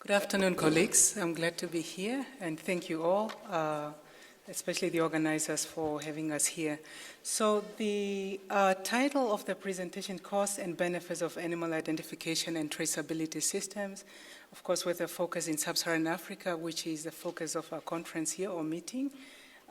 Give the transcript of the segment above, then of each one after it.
Good afternoon, colleagues. I'm glad to be here, and thank you all, especially the organizers, for having us here. So the title of the presentation, Costs and Benefits of Animal Identification and Traceability Systems, of course with a focus in sub-Saharan Africa, which is the focus of our conference here or meeting.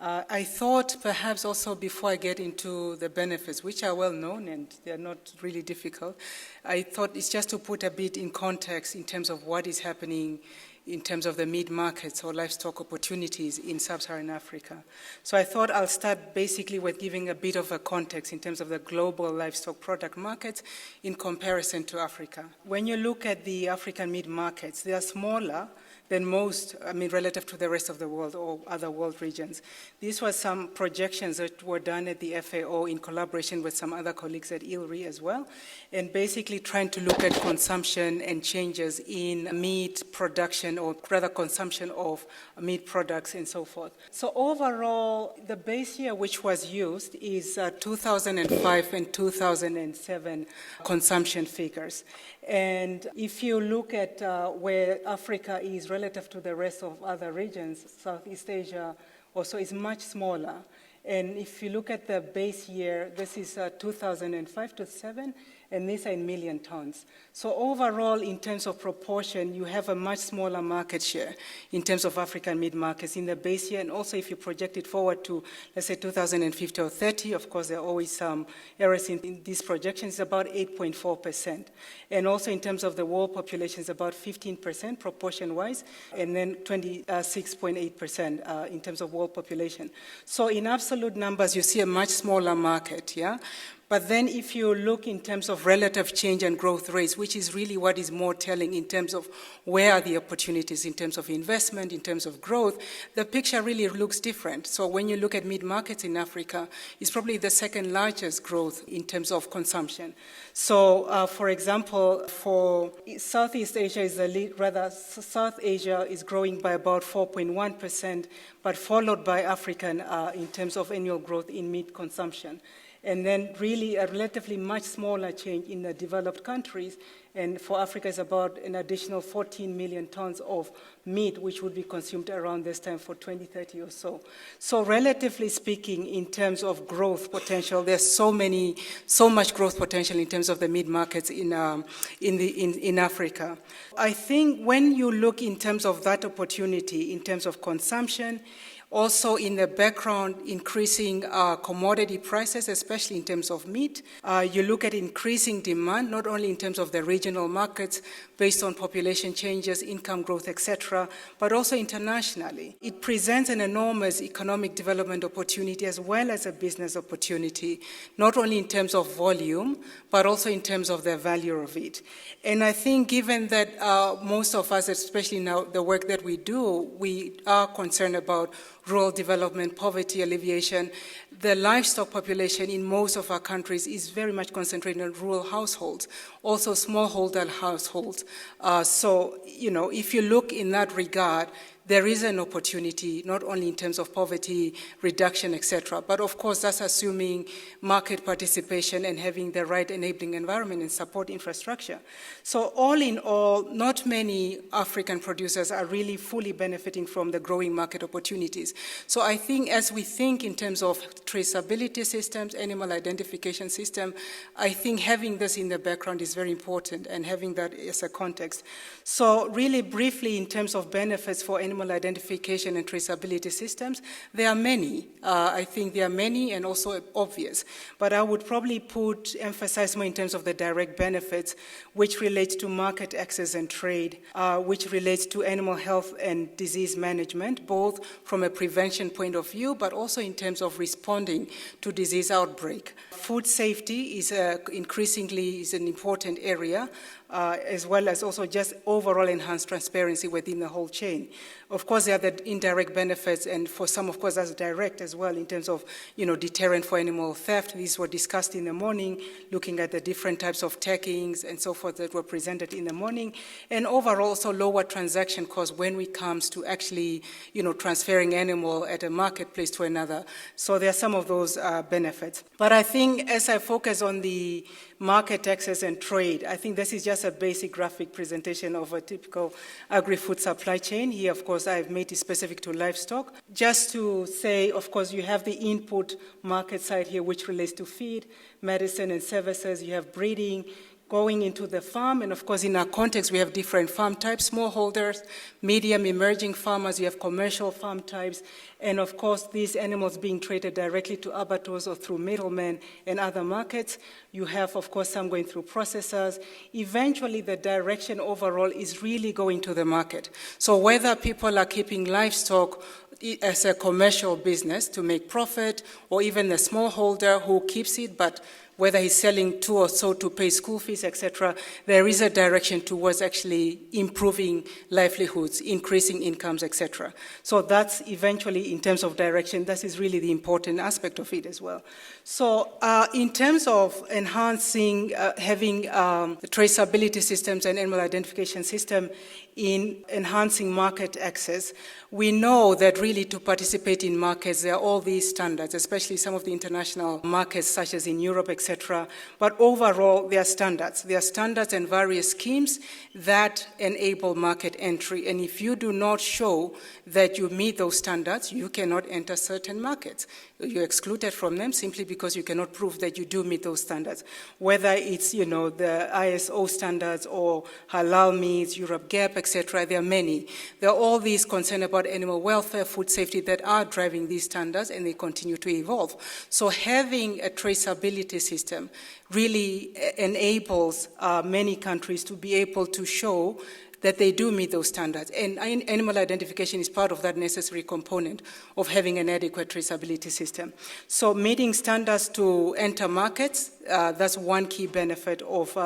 I thought perhaps also before I get into the benefits, which are well known and they're not really difficult, I thought it's just to put a bit in context in terms of what is happening in terms of the meat markets or livestock opportunities in sub-Saharan Africa. So I thought I'll start basically with giving a bit of a context in terms of the global livestock product markets in comparison to Africa. When you look at the African meat markets, they are smaller than most, relative to the rest of the world or other world regions. These were some projections that were done at the FAO in collaboration with some other colleagues at ILRI as well, and basically trying to look at consumption and changes in meat production, or rather consumption of meat products and so forth. So overall, the base year which was used is 2005 and 2007 consumption figures. And if you look at where Africa is relative to the rest of other regions, Southeast Asia also is much smaller. And if you look at the base year, this is 2005 to 7, and these are in million tons. So overall, in terms of proportion, you have a much smaller market share in terms of African meat markets in the base year. And also, if you project it forward to, let's say, 2050 or 30, of course, there are always some errors in these projections, it's about 8.4%. And also, in terms of the world population, it's about 15% proportion-wise, and then 26.8% in terms of world population. So in absolute numbers, you see a much smaller market, yeah? But then if you look in terms of relative change and growth rates, which is really what is more telling in terms of where are the opportunities in terms of investment, in terms of growth, the picture really looks different. So when you look at meat markets in Africa, it's probably the second largest growth in terms of consumption. So for example, for Southeast Asia is the lead, rather South Asia is growing by about 4.1%, but followed by African in terms of annual growth in meat consumption. And then really a relatively much smaller change in the developed countries. And for Africa, it's about an additional 14 million tons of meat, which would be consumed around this time for 2030 or so. So relatively speaking, in terms of growth potential, there's so much growth potential in terms of the meat markets in Africa. I think when you look in terms of that opportunity, in terms of consumption, also in the background, increasing commodity prices, especially in terms of meat. You look at increasing demand, not only in terms of the regional markets based on population changes, income growth, etc., but also internationally. It presents an enormous economic development opportunity as well as a business opportunity, not only in terms of volume, but also in terms of the value of it. And I think given that most of us, especially now the work that we do, we are concerned about rural development, poverty alleviation, the livestock population in most of our countries is very much concentrated in rural households, also smallholder households. So, if you look in that regard, there is an opportunity, not only in terms of poverty reduction, etc., but of course that's assuming market participation and having the right enabling environment and support infrastructure. So all in all, not many African producers are really fully benefiting from the growing market opportunities. So I think as we think in terms of traceability systems, animal identification system, I think having this in the background is very important and having that as a context. So really briefly in terms of benefits for animal identification and traceability systems, there are many. I think there are many and also obvious. But I would probably emphasize more in terms of the direct benefits, which relates to market access and trade, which relates to animal health and disease management, both from a prevention point of view, but also in terms of responding to disease outbreak. Food safety is increasingly an important area, as well as also just overall enhanced transparency within the whole chain. Of course, there are the indirect benefits, and for some, of course, that's direct as well in terms of, deterrent for animal theft. These were discussed in the morning, looking at the different types of taggings and so forth that were presented in the morning, and overall also lower transaction costs when it comes to actually, transferring animal at a marketplace to another. So there are some of those benefits. But I think as I focus on the market access and trade, I think this is just just a basic graphic presentation of a typical agri-food supply chain. Here, of course, I've made it specific to livestock. Just to say, of course, you have the input market side here, which relates to feed, medicine, and services. You have breeding, going into the farm, and of course in our context we have different farm types, smallholders, medium, emerging farmers, you have commercial farm types, and of course these animals being traded directly to abattoirs or through middlemen and other markets. You have of course some going through processors. Eventually the direction overall is really going to the market. So whether people are keeping livestock as a commercial business to make profit, or even the smallholder who keeps it, but whether he's selling two or so to pay school fees, etc., there is a direction towards actually improving livelihoods, increasing incomes, etc. So that's eventually, in terms of direction, that is really the important aspect of it as well. So in terms of enhancing, having the traceability systems and animal identification system in enhancing market access, we know that really to participate in markets, there are all these standards, especially some of the international markets, such as in Europe, etc. But overall, there are standards. There are standards and various schemes that enable market entry. And if you do not show that you meet those standards, you cannot enter certain markets. You're excluded from them simply because you cannot prove that you do meet those standards. Whether it's, the ISO standards or halal meats, Europe GAP, etc., there are many. There are all these concerns about animal welfare, food safety that are driving these standards, and they continue to evolve. So having a traceability system really enables many countries to be able to show that they do meet those standards. And animal identification is part of that necessary component of having an adequate traceability system. So meeting standards to enter markets, that's one key benefit of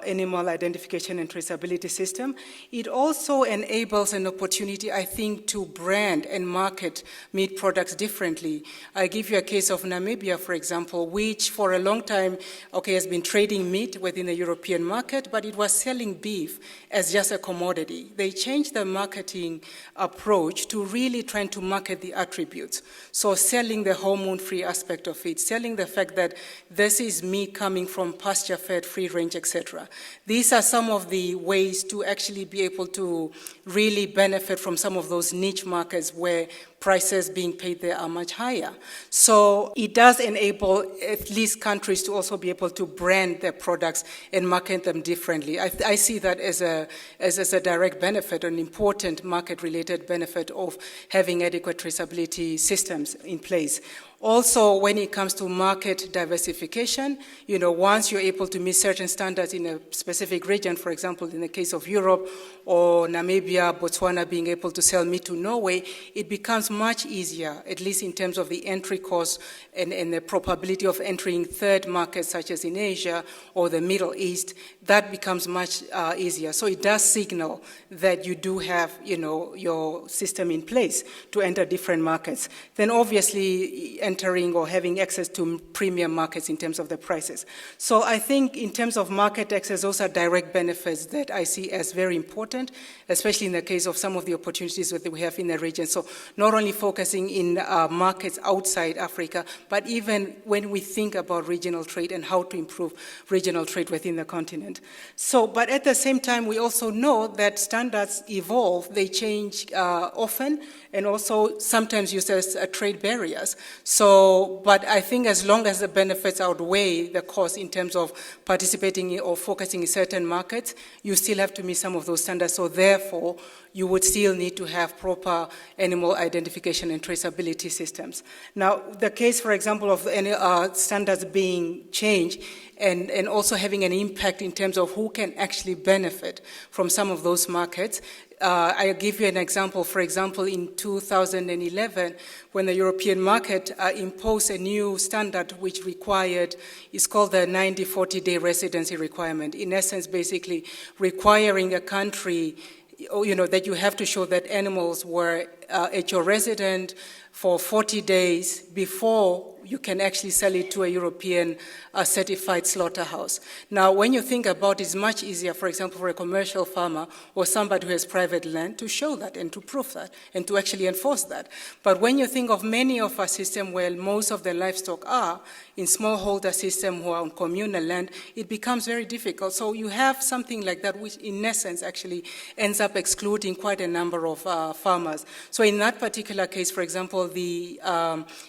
animal identification and traceability system. It also enables an opportunity, I think, to brand and market meat products differently. I give you a case of Namibia, for example, which for a long time, has been trading meat within the European market, but it was selling beef as just a commodity. They changed the marketing approach to really trying to market the attributes. So selling the hormone-free aspect of it, selling the fact that this is meat coming from pasture-fed, free-range, etc. These are some of the ways to actually be able to really benefit from some of those niche markets where prices being paid there are much higher. So it does enable at least countries to also be able to brand their products and market them differently. I see that as a direct benefit, an important market-related benefit of having adequate traceability systems in place. Also, when it comes to market diversification, once you're able to meet certain standards in a specific region, for example, in the case of Europe or Namibia, Botswana being able to sell meat to Norway, it becomes much easier, at least in terms of the entry cost and the probability of entering third markets such as in Asia or the Middle East. That becomes much easier. So it does signal that you do have, your system in place to enter different markets. Then obviously entering or having access to premium markets in terms of the prices. So I think in terms of market access, those are direct benefits that I see as very important, especially in the case of some of the opportunities that we have in the region. So not only focusing in markets outside Africa, but even when we think about regional trade and how to improve regional trade within the continent. So, but at the same time, we also know that standards evolve, they change often, and also sometimes used as trade barriers. So, but I think as long as the benefits outweigh the cost in terms of participating in or focusing in certain markets, you still have to meet some of those standards. So therefore, you would still need to have proper animal identification and traceability systems. Now, the case, for example, of any standards being changed and also having an impact in terms of who can actually benefit from some of those markets. I'll give you an example. For example, in 2011, when the European market imposed a new standard which required, it's called the 90-40-day residency requirement. In essence, basically requiring a country, that you have to show that animals were at your resident for 40 days before you can actually sell it to a European certified slaughterhouse. Now, when you think about it, it's much easier, for example, for a commercial farmer or somebody who has private land to show that and to prove that and to actually enforce that. But when you think of many of our systems where most of the livestock are in smallholder system who are on communal land, it becomes very difficult. So you have something like that, which in essence actually ends up excluding quite a number of farmers. So in that particular case, for example, the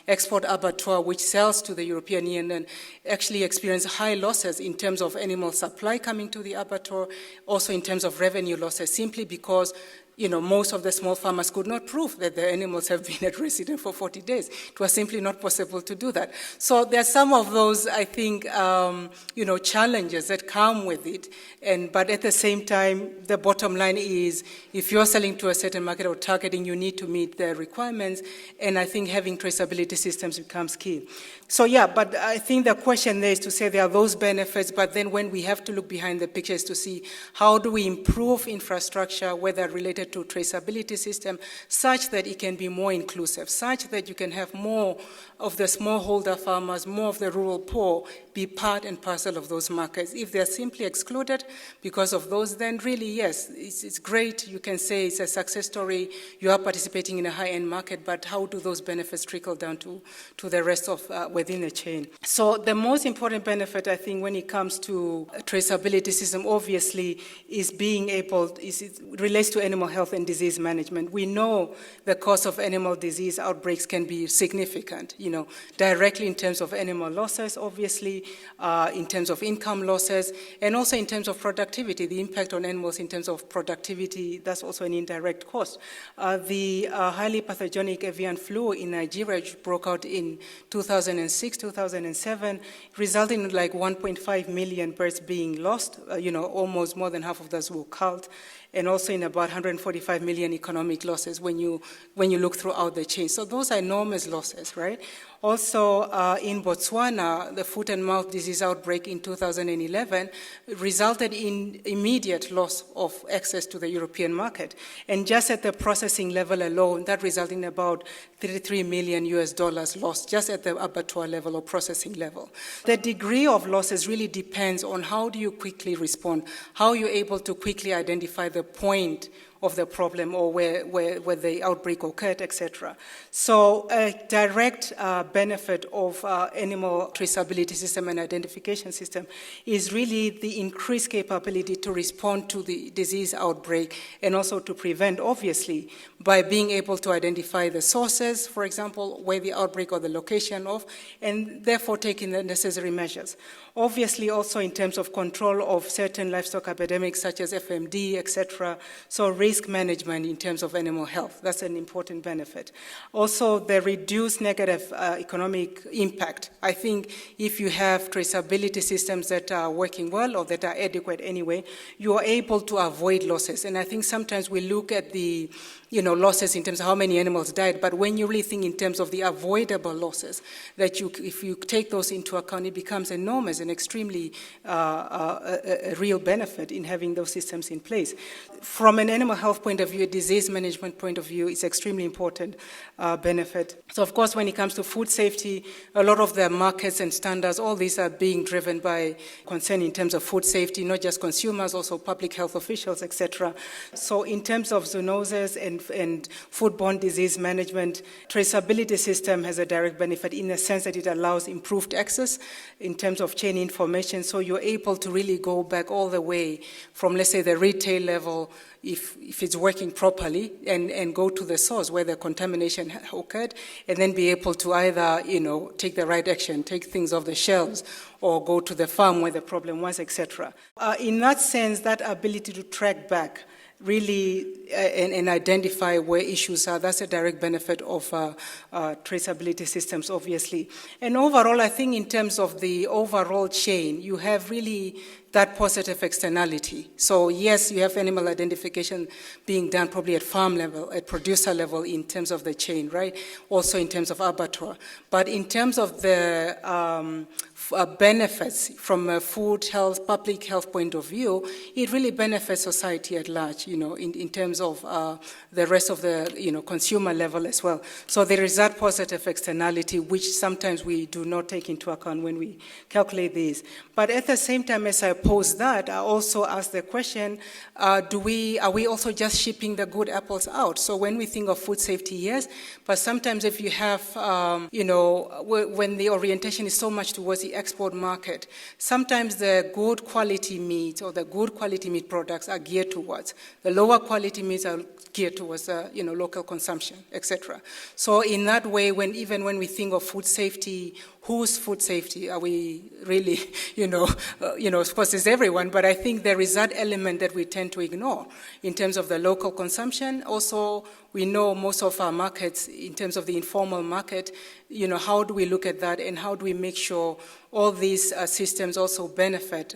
export abattoir, which sells to the European Union, actually experience high losses in terms of animal supply coming to the abattoir, also in terms of revenue losses, simply because most of the small farmers could not prove that their animals have been at resident for 40 days. It was simply not possible to do that. So there are some of those, I think, challenges that come with it. But at the same time, the bottom line is, if you're selling to a certain market or targeting, you need to meet the requirements. And I think having traceability systems becomes key. So yeah, but I think the question there is to say there are those benefits, but then when we have to look behind the picture is to see how do we improve infrastructure, whether related to traceability system, such that it can be more inclusive, such that you can have more of the smallholder farmers, more of the rural poor be part and parcel of those markets. If they're simply excluded because of those, then really, yes, it's great. You can say it's a success story. You are participating in a high-end market, but how do those benefits trickle down to the rest of within the chain? So the most important benefit, I think, when it comes to a traceability system, obviously, is being able, it relates to animal health and disease management. We know the cause of animal disease outbreaks can be significant, directly in terms of animal losses, obviously, in terms of income losses, and also in terms of productivity, the impact on animals in terms of productivity, that's also an indirect cost. The highly pathogenic avian flu in Nigeria, which broke out in 2006, 2007, resulting in like 1.5 million birds being lost, almost more than half of those were culled, and also in about 145 million economic losses when you look throughout the chain. So those are enormous losses, right? Also, in Botswana, the foot and mouth disease outbreak in 2011 resulted in immediate loss of access to the European market. And just at the processing level alone, that resulted in about $33 million lost just at the abattoir level or processing level. The degree of losses really depends on how do you quickly respond, how you're able to quickly identify the point of the problem or where the outbreak occurred, etc. So a direct benefit of animal traceability system and identification system is really the increased capability to respond to the disease outbreak and also to prevent, obviously, by being able to identify the sources, for example, where the outbreak or the location of, and therefore taking the necessary measures. Obviously, also in terms of control of certain livestock epidemics such as FMD, etc. So risk management in terms of animal health, that's an important benefit. Also, the reduced negative economic impact. I think if you have traceability systems that are working well or that are adequate anyway, you are able to avoid losses. And I think sometimes we look at the losses in terms of how many animals died, but when you really think in terms of the avoidable losses, that if you take those into account, it becomes enormous and extremely a real benefit in having those systems in place. From an animal health point of view, a disease management point of view, it's extremely important benefit. So of course, when it comes to food safety, a lot of the markets and standards, all these are being driven by concern in terms of food safety, not just consumers, also public health officials, etc. So in terms of zoonoses and foodborne disease management, traceability system has a direct benefit in the sense that it allows improved access in terms of chain information. So you're able to really go back all the way from, let's say, the retail level, if it's working properly, and go to the source where the contamination occurred, and then be able to either, take the right action, take things off the shelves, or go to the farm where the problem was, etc. In that sense, that ability to track back really and identify where issues are, that's a direct benefit of traceability systems, obviously. And overall, I think in terms of the overall chain, you have really that positive externality. So yes, you have animal identification being done probably at farm level, at producer level in terms of the chain, right? Also in terms of abattoir. But in terms of the benefits from a food health, public health point of view, it really benefits society at large. in terms of the rest of the, consumer level as well. So there is that positive externality, which sometimes we do not take into account when we calculate these. But at the same time, as I pose that, I also ask the question, are we also just shipping the good apples out? So when we think of food safety, yes, but sometimes if you have, when the orientation is so much towards the export market, sometimes the good quality meat or the good quality meat products are geared towards. The lower quality meats are geared towards local consumption, etc. So in that way, even when we think of food safety, whose food safety are we really, of course it's everyone, but I think there is that element that we tend to ignore in terms of the local consumption. Also, we know most of our markets, in terms of the informal market, how do we look at that and how do we make sure all these systems also benefit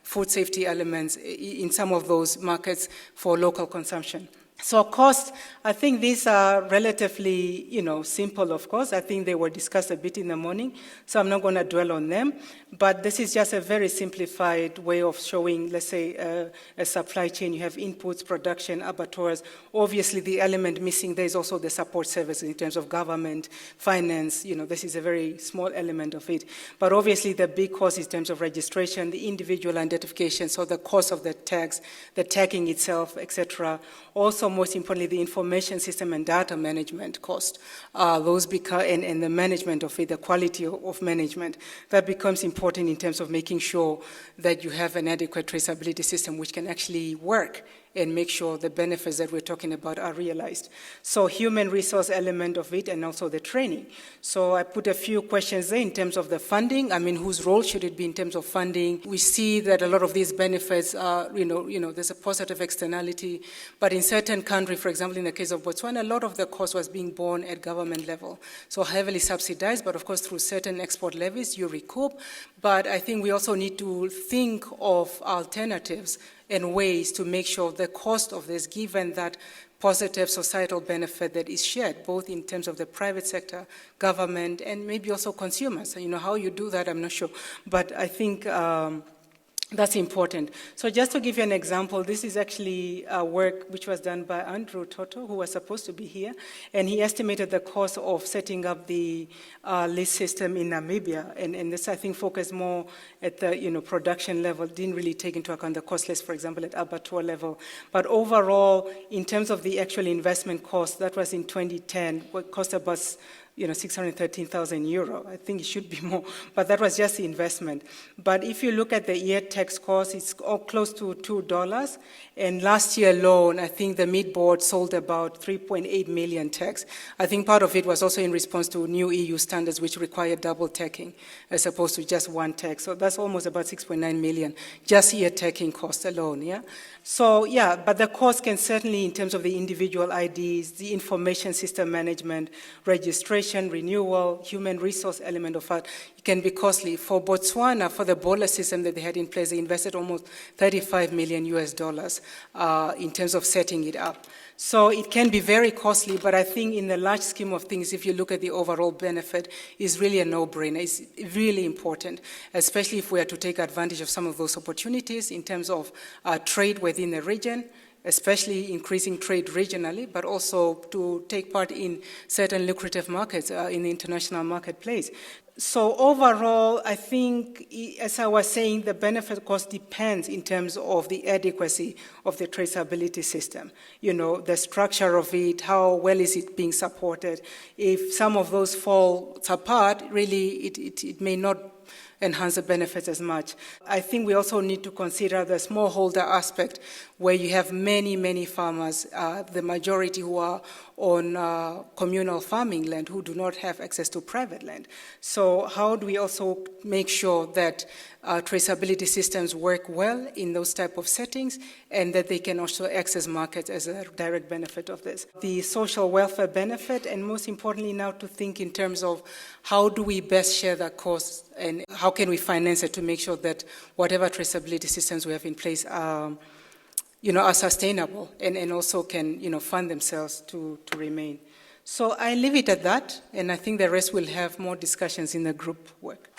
food safety elements in some of those markets for local consumption. So cost, I think these are relatively, simple, of course. I think they were discussed a bit in the morning, so I'm not going to dwell on them. But this is just a very simplified way of showing, let's say, a supply chain. You have inputs, production, abattoirs. Obviously, the element missing there is also the support services in terms of government, finance. This is a very small element of it. But obviously, the big cost in terms of registration, the individual identification, so the cost of the tags, the tagging itself, etc. Also, most importantly, the information system and data management cost, those and the management of it, the quality of management, that becomes important in terms of making sure that you have an adequate traceability system which can actually work and make sure the benefits that we're talking about are realized. So human resource element of it and also the training. So I put a few questions there in terms of the funding. Whose role should it be in terms of funding? We see that a lot of these benefits are, there's a positive externality, but in certain countries, for example, in the case of Botswana, a lot of the cost was being borne at government level. So heavily subsidized, but of course through certain export levies, you recoup. But I think we also need to think of alternatives and ways to make sure the cost of this, given that positive societal benefit that is shared, both in terms of the private sector, government, and maybe also consumers. How you do that, I'm not sure. But I think that's important. So just to give you an example, this is actually work which was done by Andrew Toto, who was supposed to be here, and he estimated the cost of setting up the list system in Namibia, and this, I think, focused more at the production level, didn't really take into account the cost list, for example, at abattoir level. But overall, in terms of the actual investment cost, that was in 2010, what cost about 613,000 euro. I think it should be more, but that was just the investment. But if you look at the year tax cost, it's all close to $2. And last year alone, I think the meat board sold about 3.8 million tags. I think part of it was also in response to new EU standards, which require double tagging as opposed to just one tag. So that's almost about 6.9 million, just year tagging cost alone, yeah? So, yeah, but the cost can certainly, in terms of the individual IDs, the information system management, registration, renewal, human resource element of that, it can be costly. For Botswana, for the boiler system that they had in place, they invested almost $35 million in terms of setting it up. So it can be very costly, but I think in the large scheme of things, if you look at the overall benefit, it's really a no-brainer. It's really important, especially if we are to take advantage of some of those opportunities in terms of trade within the region, especially increasing trade regionally, but also to take part in certain lucrative markets in the international marketplace. So overall, I think, as I was saying, the benefit cost depends in terms of the adequacy of the traceability system. The structure of it, how well is it being supported. If some of those fall apart, really it may not enhance the benefits as much. I think we also need to consider the smallholder aspect, where you have many, many farmers, the majority who are on communal farming land, who do not have access to private land. So how do we also make sure that traceability systems work well in those type of settings, and that they can also access markets as a direct benefit of this? The social welfare benefit, and most importantly now to think in terms of how do we best share that cost, and how can we finance it to make sure that whatever traceability systems we have in place are sustainable and also can, fund themselves to remain. So I leave it at that, and I think the rest will have more discussions in the group work.